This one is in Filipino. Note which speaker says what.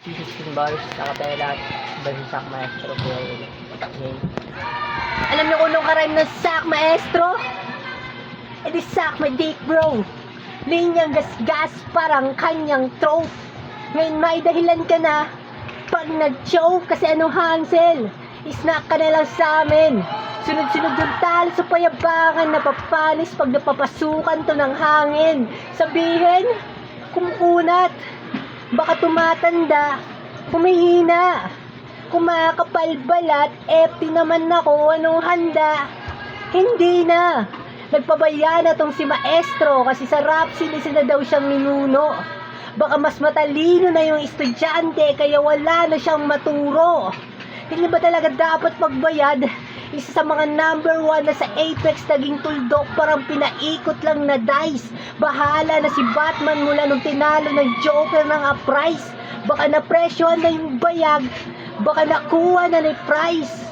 Speaker 1: 16 bars sa kapela versus Sack Maestro Boy. Okay. Alam niyo kung anong karime ng Sack Maestro? E di Sack my dick bro. Linyang gas-gas parang kanyang throat. Ngayon may dahilan ka na pag nag-choke kasi anong Hansel? Isnack ka na lang sa amin. Sunod-sunod yung talo sa payabangan, napapanis pag napapasukan to ng hangin. Sabihin, kumukunat, baka tumatanda, humihina, kumakapal balat, empty naman ako, anong handa? Hindi na. Nagpabaya na tong si Maestro kasi sa rap sinisi na daw siyang minuno. Baka mas matalino na yung estudyante kaya wala na siyang maturo. Hindi ba talaga dapat magbayad? Isa sa mga number 1 na sa Apex naging tuldok parang pinaikot lang na dice. Bahala na si Batman mula nung tinalo ng Joker ng Uprise. Baka napresyohan na yung bayag, baka nakuha na ni Price.